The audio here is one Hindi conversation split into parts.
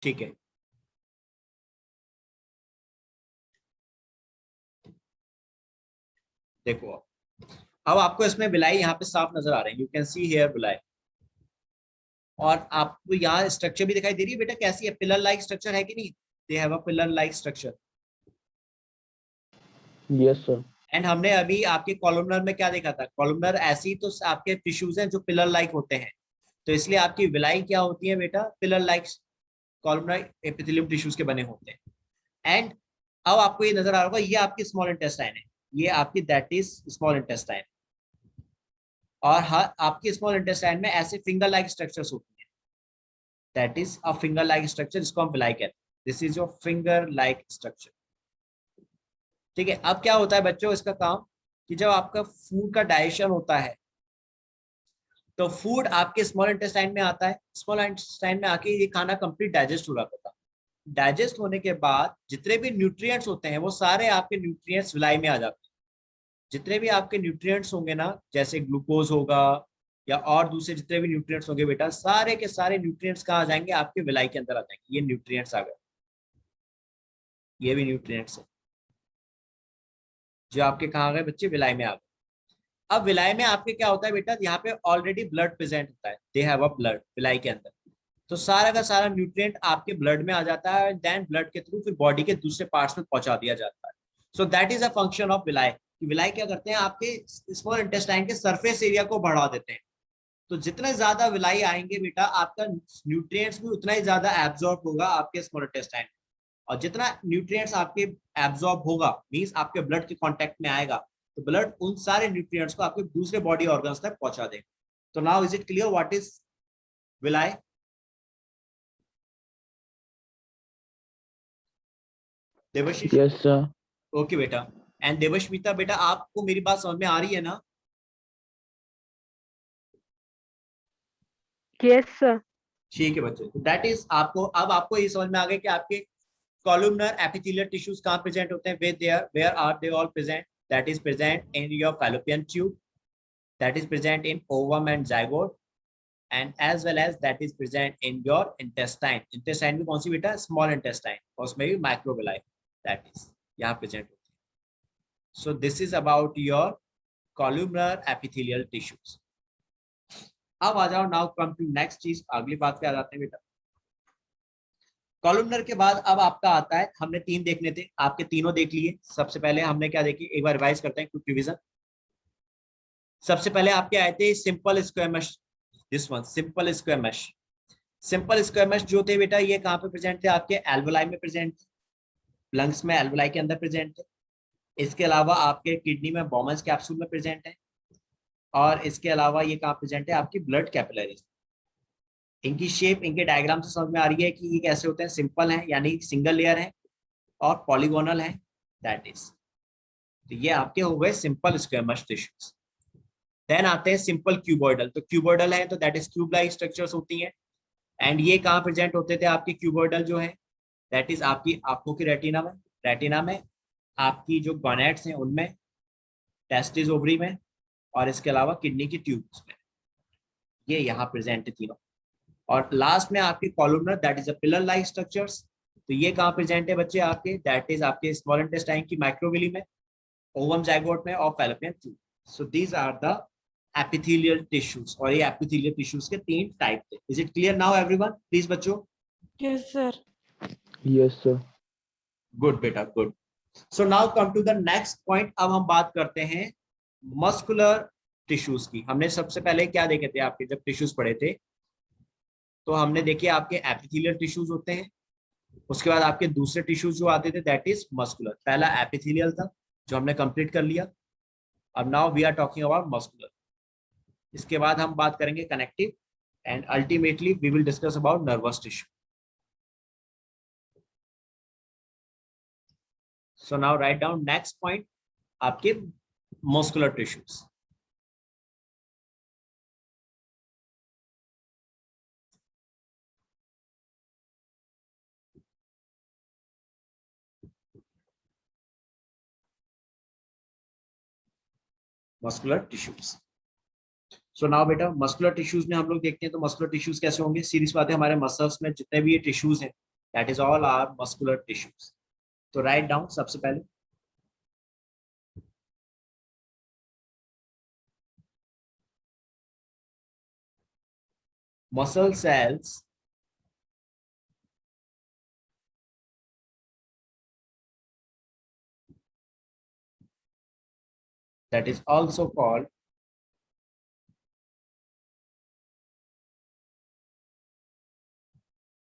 ठीक है, देखो अब आपको इसमें विलाई यहाँ पे साफ नजर आ रहे हैं, you can see here villi. और आपको यहाँ स्ट्रक्चर भी दिखाई दे रही है बेटा, कैसी है, पिलर लाइक स्ट्रक्चर है कि नहीं, they have a pillar like structure. Yes sir. And हमने अभी आपके कॉलमनर में क्या देखा था, कॉलमनर ऐसी तो आपके टिश्यूज हैं जो पिलर लाइक होते हैं, तो इसलिए आपकी विलाई क्या होती है बेटा, pillar like columnar epithelium tissues के बने होते हैं। एंड अब आपको ये नजर आ रहा होगा, ये आपकी स्मॉल इंटेस्टाइन है, ये आपकी दैट इज स्मॉल इंटेस्टाइन। और हर आपकी स्मॉल इंटेस्टाइन में ऐसे फिंगर लाइक स्ट्रक्चर्स होती हैं, that is a finger like structure, जिसको हम विलाई कहते हैं, this is your finger like structure. ठीक है, अब क्या होता है बच्चों इसका काम, कि जब आपका फूड का डाइजेशन होता है तो फूड आपके स्मॉल इंटेस्टाइन में आता है, स्मॉल इंटेस्टाइन में आके ये खाना कंप्लीट डाइजेस्ट हो रहा था। डाइजेस्ट होने के बाद जितने भी न्यूट्रिएंट्स होते हैं वो सारे आपके न्यूट्रिएंट्स विलाई में आ जाते हैं। जितने भी आपके न्यूट्रिएंट्स होंगे ना, जैसे ग्लूकोज होगा या और दूसरे जितने भी न्यूट्रिएंट्स होंगे बेटा, सारे के सारे न्यूट्रिएंट्स कहाँ आ जाएंगे, आपके विलाई के अंदर आ जाएंगे। ये न्यूट्रिएंट्स आ गए, ये भी न्यूट्रिएंट्स है जो आपके कहाँ आ गए बच्चे, विलाई में आ गए। अब विलाई में आपके क्या होता है बेटा, यहाँ पे ऑलरेडी ब्लड प्रेजेंट होता है, they have a blood villi के अंदर, तो सारा का सारा न्यूट्रिएंट आपके ब्लड में आ जाता है, देन ब्लड के थ्रू फिर बॉडी के दूसरे पार्ट्स में पहुंचा दिया जाता है। So that is a function of villi. Villi क्या करते हैं, आपके स्मॉल इंटेस्टाइन के सरफेस एरिया को बढ़ा देते हैं। तो जितने ज्यादा विलाई आएंगे बेटा, आपका न्यूट्रिएंट्स भी उतना ही ज्यादा एब्जॉर्ब होगा आपके स्मॉल इंटेस्टाइन। और जितना न्यूट्रिएंट्स आपके एब्जॉर्ब होगा, मींस आपके ब्लड के कांटेक्ट में आएगा, तो ब्लड उन सारे न्यूट्रिएंट्स को आपके दूसरे बॉडी ऑर्गन्स तक पहुंचा देगा। तो now is it clear what is villi? Devashish? Yes sir. Okay बेटा। एंड देवश्मिता बेटा, आपको मेरी बात समझ में आ रही है ना? Yes sir. ठीक है बच्चे, तो दैट इज आपको, अब आपको ये समझ में आ गया कि आपके कॉलमनर एपिथेलियल टिश्यूज कहाँ प्रेजेंट होते हैं, where are they all present, that is present in your fallopian tube, that is present in ovum and zygote, and as well as that is present in your intestine। intestine भी कौन सी बेटा, small intestine, और उसमें भी microvilli that is यहाँ present होती है। so this is about your columnar epithelial tissues। अब आ जाओ, नाउ कम टू नेक्स्ट चीज, अगली बात पे आ जाते हैं बेटा। कॉलमनर के बाद अब आपका आता है, हमने तीन देखने थे, आपके तीनों देख लिए। सबसे पहले हमने क्या देखी, एक बार रिवाइज करते हैं, क्विक रिवीजन। सबसे पहले आपके आए थे simple squamous, this one simple squamous. Simple squamous जो थे बेटा, ये कहाँ पे प्रेजेंट थे, आपके एल्वोलाई में प्रेजेंट थे, लंग्स में एल्वोलाई के अंदर प्रेजेंट थे। इसके अलावा आपके किडनी में बॉमन्स कैप्सूल में प्रेजेंट है, और इसके अलावा ये कहाँ प्रेजेंट है, आपकी ब्लड कैपिलरीज। इनकी शेप, इनके डायग्राम से समझ में आ रही है कि ये कैसे होते हैं, सिंपल है यानी सिंगल लेयर है, और पॉलीगोनल है, दैट इज। तो ये आपके हो गए सिंपल स्क्वेमश टिश्यूज। देन आते हैं सिंपल क्यूबॉइडल। तो क्यूबॉइडल है तो that is cube like structures होती हैं। एंड ये कहाँ प्रेजेंट होते थे आपके क्यूबॉइडल जो है, दैट इज आपकी आंखों की रेटिना में, रेटिना में आपकी जो गॉनेट्स हैं उनमें, टेस्टिस ओवरी में, और इसके अलावा किडनी की ट्यूब्स में, ये यहाँ प्रेजेंट है तीनों। और लास्ट में आपकी columnar, that is a pillar like structures. तो ये कहाँ प्रेजेंट है बच्चे आपके, दैट इज आपके स्मॉल इंटेस्टाइन की माइक्रोविली में, ओवम जाइगोट में, और fallopian tube. So these are the epithelial tissues, और ये एपिथेलियल टिश्यूज के तीन टाइप थे। Is it clear now everyone, please बच्चों? Yes sir. Yes sir. Good बेटा, good. So now come to the next point. अब हम बात करते हैं मस्कुलर टिश्यूज की। हमने सबसे पहले क्या देखे थे, आपके जब टिश्यूज पढ़े थे तो हमने देखे आपके एपिथेलियल टिश्यूज होते हैं, उसके बाद आपके दूसरे टिश्यूज जो आते थे दैट इज मस्कुलर। पहला एपिथेलियल था जो हमने कंप्लीट कर लिया। अब now we are talking about muscular. इसके बाद हम बात करेंगे connective, and ultimately we will discuss about nervous tissue. So now write down next point, आपके muscular tissues. Muscular tissues. So now बेटा, मस्कुलर टिश्यूज में हम लोग देखते हैं तो मस्कुलर टिश्यूज कैसे होंगे, सीरीज बात है, हमारे मसल्स में जितने भी ये टिश्यूज हैं that is all are muscular tissues. तो राइट डाउन सबसे पहले muscle cells that is also called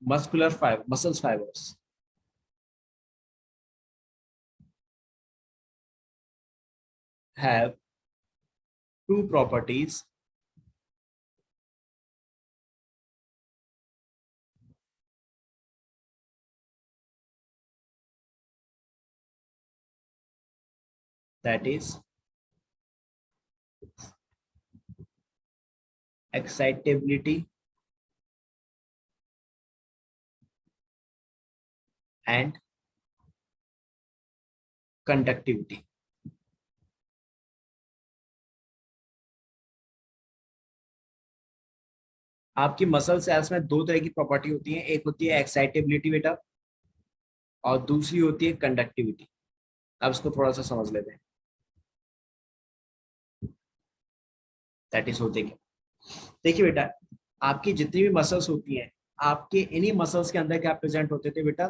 muscle fibers have two properties. That is excitability and conductivity. आपकी मसल सेल्स में दो तरह की प्रॉपर्टी होती है, एक होती है एक्साइटेबिलिटी बेटा और दूसरी होती है कंडक्टिविटी। अब इसको थोड़ा सा समझ लेते हैं। दैट इज होते क्या, देखिए बेटा, आपकी जितनी भी मसल्स होती हैं, आपके इन्हीं मसल्स के अंदर क्या प्रेजेंट होते थे बेटा,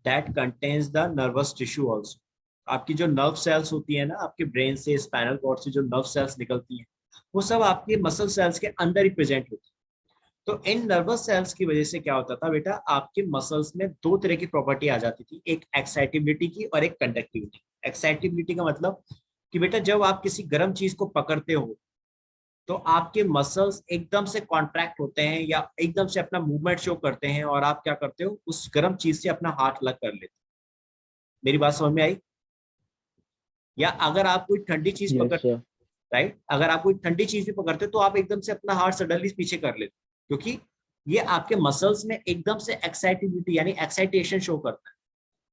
that contains the nervous tissue also. आपकी जो नर्व सेल्स होती है ना, आपके ब्रेन से स्पाइनल कॉर्ड से जो नर्व सेल्स निकलती हैं, वो सब आपके मसल सेल्स के अंदर ही प्रेजेंट होती है। तो इन नर्वस सेल्स की वजह से क्या होता था बेटा, आपके मसल्स में दो तरह की प्रॉपर्टी आ जाती थी, एक एक्साइटेबिलिटी की और एक कंडक्टिविटी। एक्साइटेबिलिटी का मतलब कि बेटा जब आप किसी गर्म चीज को पकड़ते हो तो आपके मसल्स एकदम से कॉन्ट्रैक्ट होते हैं या एकदम से अपना मूवमेंट शो करते हैं और आप क्या करते हो, उस गर्म चीज से अपना हाथ अलग कर लेते हो। मेरी बात समझ में आई? या अगर आप कोई ठंडी चीज Yes, पकड़ते, sir. राइट, अगर आप कोई ठंडी चीज भी पकड़ते हो तो आप एकदम से अपना हाथ सडनली पीछे कर लेते हो, क्योंकि ये आपके मसल्स में एकदम से एक्साइटेबिलिटी यानी एक्साइटेशन शो करता है।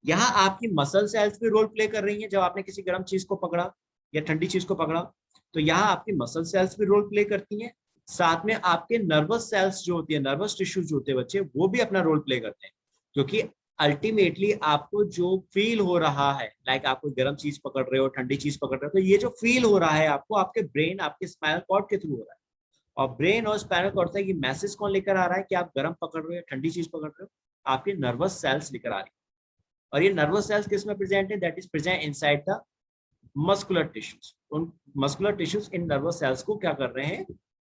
यहाँ आपकी मसल सेल्स भी रोल प्ले कर रही हैं। जब आपने किसी गर्म चीज को पकड़ा या ठंडी चीज को पकड़ा तो यहाँ आपकी मसल सेल्स भी रोल प्ले करती हैं, साथ में आपके नर्वस सेल्स जो होती है, नर्वस टिश्यूज जो होते हैं बच्चे, वो भी अपना रोल प्ले करते हैं। क्योंकि अल्टीमेटली आपको जो फील हो रहा है, लाइक आप कोई गर्म चीज पकड़ रहे हो, ठंडी चीज पकड़ रहे हो, तो ये जो फील हो रहा है आपको आपके ब्रेन, आपके स्पाइनल कॉर्ड के थ्रू हो रहा है। और ब्रेन और स्पाइनल कॉर्ड से ये मैसेज कौन लेकर आ रहा है कि आप गर्म पकड़ रहे हो या ठंडी चीज पकड़ रहे हो, आपके नर्वस सेल्स लेकर आ रही है। और ये नर्वस सेल्स किस में प्रेजेंट है, that is present inside the muscular tissues. उन मस्कुलर टिश्यूज इन नर्वस सेल्स को क्या कर रहे हैं,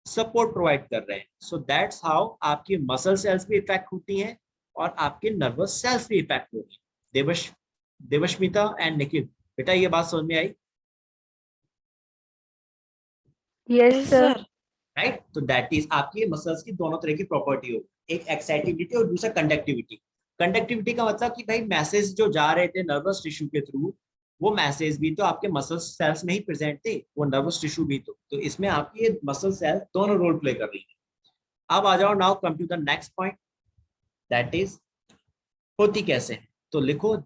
सपोर्ट प्रोवाइड कर रहे हैं। सो दैट्स हाउ आपकी मसल सेल्स भी इफेक्ट होती हैं और आपके नर्वस सेल्स भी इफेक्ट होती हैं। देवश्मिता एंड निखिल, बेटा ये बात समझ में आई? Yes, Yes, sir. sir. Right, तो दैट इज आपकी मसल्स की दोनों तरह की प्रॉपर्टी होगी, एक एक्साइटिविटी और दूसरा कंडक्टिविटी। कंडक्टिविटी का मतलब कि भाई मैसेज जो जा रहे थे नर्वस टिश्यू के थ्रू, वो मैसेज भी तो आपके मसल सेल्स में ही प्रेजेंट थे, वो नर्वस टिश्यू भी तो इसमें आपकी ये मसल सेल्स दोनों रोल प्ले कर रही है। अब आ जाओ, now come to the next point, that is होती कैसे है। तो लिखो,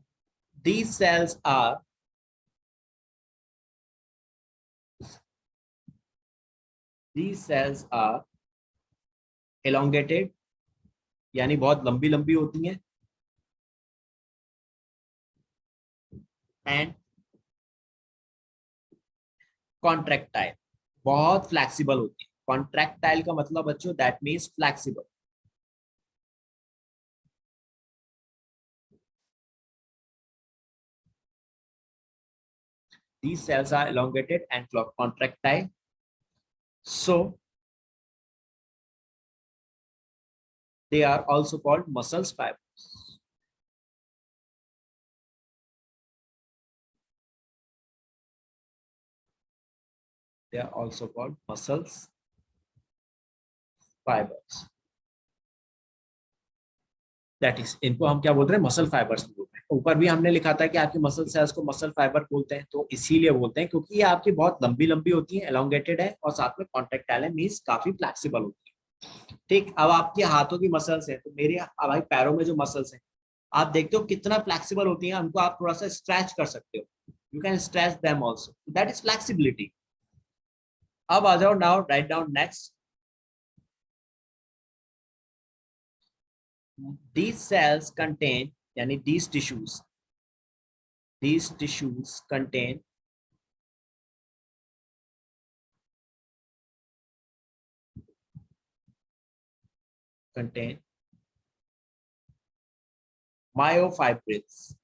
दीज सेल्स आर elongated यानी बहुत लंबी लंबी होती हैं, एंड कॉन्ट्रैक्टाइल, बहुत फ्लैक्सिबल होती है। कॉन्ट्रैक्टाइल का मतलब बच्चों that means flexible. These cells are elongated and contractile. So they are also called muscle fibers. They are also called muscles fibers. That is, इनको हम क्या बोलते हैं, मसल फाइबर्स बोलते हैं। ऊपर भी हमने लिखा था कि आपकी मसल सेल्स को मसल फाइबर बोलते हैं, तो इसीलिए बोलते हैं क्योंकि ये आपकी बहुत लंबी लंबी होती है, एलोंगेटेड है और साथ में कॉन्ट्रैक्टाइल है, मींस काफी फ्लेक्सिबल होती है। ठीक, अब आपके हाथों की मसल्स है, तो मेरे भाई पैरों में जो मसल्स है, आप देखते हो कितना फ्लेक्सिबल होती है, उनको आप थोड़ा सा स्ट्रेच कर सकते हो, you can stretch them also, that is flexibility. अब आ जाओ, now write down next, these cells contain, यानी these tissues contain myofibrils.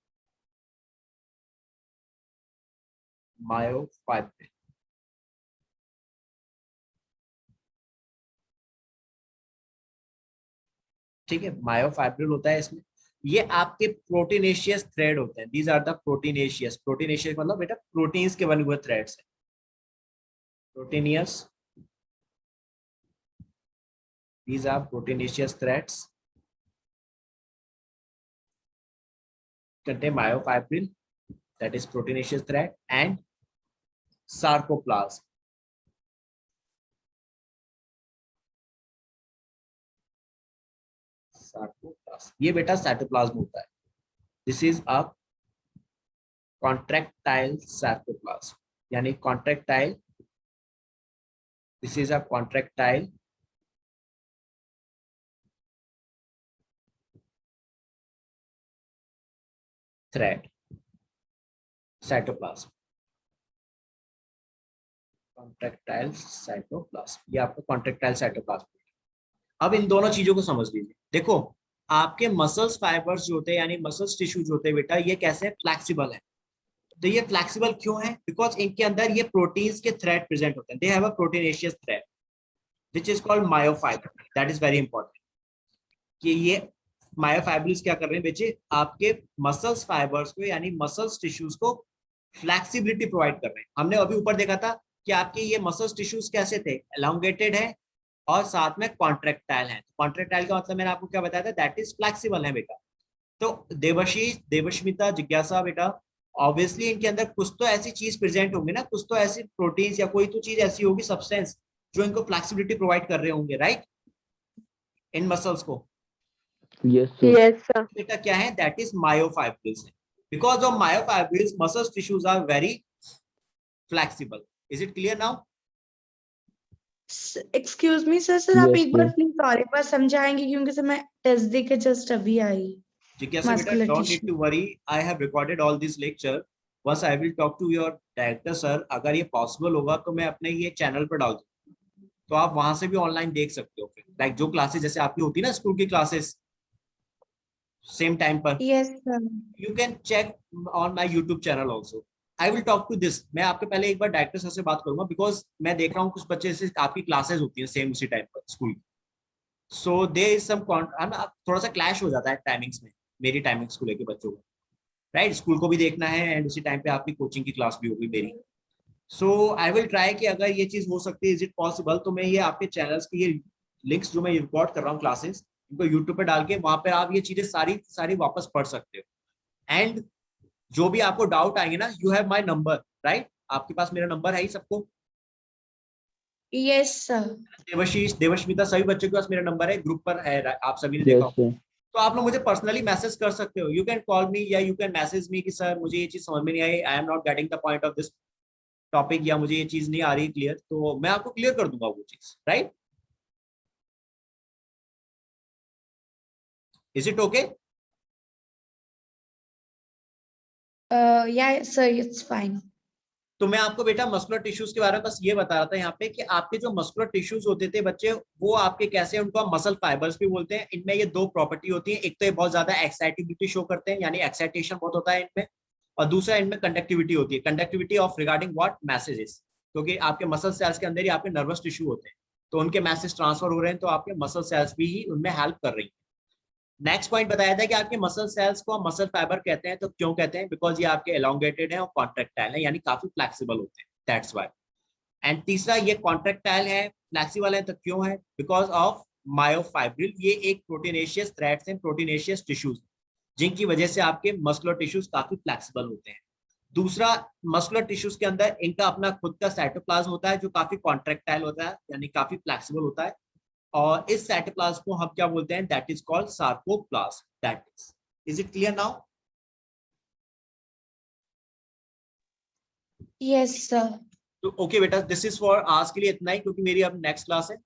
ठीक है, मायोफाइब्रिल होता है इसमें। ये आपके प्रोटीनेशियस थ्रेड होते हैं। दीज आर द प्रोटीनेशियस मतलब बेटा प्रोटीन्स के बने हुए थ्रेड्स हैं। Proteinaceous, these are proteinaceous threads contain myofibril, that is proteinaceous thread, and sarcoplasm. ये बेटा साइटोप्लाज्म होता है। This is a contractile cytoplasm, यानी contractile, this is a contractile thread cytoplasm, contractile cytoplasm, ये आपका कॉन्ट्रैक्टाइल साइटोप्लाज्म। अब इन दोनों चीजों को समझ लीजिए। देखो आपके मसल्स फाइबर्स जो होते हैं यानी मसल्स टिश्यू जो होते हैं बेटा, ये कैसे फ्लेक्सिबल है। तो ये फ्लेक्सिबल क्यों है? बिकॉज इनके अंदर ये प्रोटीन्स के थ्रेड प्रेजेंट होते हैं। They have a proteinaceous thread which is called myofibre. That is very important कि ये मायोफाइब्रिल्स क्या कर रहे हैं बच्चे, आपके मसल्स फाइबर्स को यानी मसल्स टिश्यूज को फ्लेक्सिबिलिटी प्रोवाइड कर रहे हैं। हमने अभी ऊपर देखा था कि आपके ये मसल्स टिश्यूज कैसे थे, एलोंगेटेड है और साथ में कॉन्ट्रैक्टाइल है। कॉन्ट्रैक्टाइल का मतलब मैंने आपको क्या बताया था, दैट इज फ्लेक्सिबल है बेटा। तो देवशीष, देवस्मिता, जिज्ञासा बेटा, ऑब्वियसली इनके अंदर कुछ तो ऐसी चीज प्रेजेंट होंगी ना, कुछ तो ऐसी प्रोटीन्स या कोई तो चीज ऐसी होगी, सब्सटेंस, जो इनको फ्लेक्सिबिलिटी प्रोवाइड कर रहे होंगे, राइट, इन मसल्स को। Yes, sir. Yes, sir. बेटा क्या है, that is myofibrils. Because of myofibrils muscles tissues are very flexible. Is it clear now? Excuse me sir आप Yes, एक बार sir. प्लीज और एक बार समझाएंगे क्योंकि सर मैं टेस्ट दे के जस्ट अभी आई। जिज्ञासा बेटा, Muscular don't need tissue. To worry, I have recorded all this lecture. बस I will talk to your director sir, अगर ये पॉसिबल होगा तो मैं अपने ये चैनल पर डाल दूँ, तो आप वहां से भी ऑनलाइन देख सकते हो। फिर लाइक जो क्लासेस जैसे आपकी होती है ना स्कूल की क्लासेस सेम टाइम पर, yes sir. You can check on my YouTube channel also. I will talk to this. मैं आपके पहले एक बार डायरेक्टर सर से बात करूंगा, बिकॉज मैं देख रहा हूँ कुछ बच्चे से आपकी क्लासेस होती है सेम उसी टाइम पर स्कूल की। सो दे इज सम थोड़ा सा क्लैश हो जाता है टाइमिंग्स में, मेरी टाइमिंग्स को लेके बच्चों को, राइट, स्कूल को भी देखना है एंड उसी टाइम पे आपकी कोचिंग की क्लास भी होगी मेरी। सो आई विल ट्राई कि अगर ये चीज हो सकती है, इज इट पॉसिबल, तो मैं ये आपके चैनल्स की ये लिंक्स जो मैं रिकॉर्ड कर रहा हूँ क्लासेस, इनको यूट्यूब पे डाल के वहां पर आप ये चीजें सारी सारी वापस पढ़ सकते हो। एंड जो भी आपको डाउट आएंगे ना, you have my number, right, आपके पास मेरा नंबर है ही सबको। Yes sir. देवशीष, देवस्मिता, सभी बच्चों के पास मेरा नंबर है, ग्रुप पर है, आप सभी ने Yes, देखा। sir. तो आप लोग मुझे पर्सनली मैसेज कर सकते हो। यू कैन कॉल मी या यू कैन मैसेज मी कि सर मुझे ये चीज समझ में नहीं आई, I am not getting the point of this topic, या मुझे ये चीज नहीं आ रही क्लियर, तो मैं आपको क्लियर कर दूंगा वो चीज, राइट। Is it okay? या सर इट्स फाइन। तो मैं आपको बेटा मस्कुलर टिश्यूज के बारे में बस ये बता रहा था यहाँ पे कि आपके जो मस्कुलर टिश्यूज होते थे बच्चे, वो आपके कैसे, उनको हम मसल फाइबर्स भी बोलते हैं। इनमें ये दो प्रॉपर्टी होती है, एक तो ये बहुत ज्यादा एक्साइटेबिलिटी शो करते हैं, यानी एक्साइटेशन बहुत होता है इनमें, और दूसरा इनमें कंडक्टिविटी होती है। Conductivity of regarding what messages, क्योंकि आपके मसल सेल्स के अंदर ही आपके नर्वस टिश्यू होते हैं, तो उनके मैसेज ट्रांसफर हो रहे हैं, तो आपके मसल सेल्स भी ही उनमें हेल्प कर रही है। नेक्स्ट पॉइंट बताया था कि आपके मसल सेल्स को हम मसल फाइबर कहते हैं। तो क्यों कहते हैं? बिकॉज ये आपके एलोंगेटेड है और कॉन्ट्रैक्टाइल है, यानी काफी फ्लेक्सिबल होते हैं, दैट्स व्हाई। एंड तीसरा, ये कॉन्ट्रैक्टाइल है, फ्लेक्सिबल है, तो क्यों है? Because of myofibril. ये एक प्रोटीनेशियस थ्रेड्स हैं, प्रोटीनेशियस टिश्यूज, जिनकी वजह से आपके मस्कुलर टिश्यूज काफी फ्लेक्सिबल होते हैं। दूसरा, मस्कुलर टिश्यूज के अंदर इनका अपना खुद का साइटोप्लाज्म होता है, जो काफी कॉन्ट्रैक्टाइल होता है, यानी काफी फ्लेक्सिबल होता है। और इस साइटोप्लाज्म को हम क्या बोलते हैं? That is called sarcoplasm. That is it clear now? Yes sir. तो ओके बेटा, दिस इज फॉर आज के लिए इतना ही, क्योंकि मेरी अब नेक्स्ट क्लास है,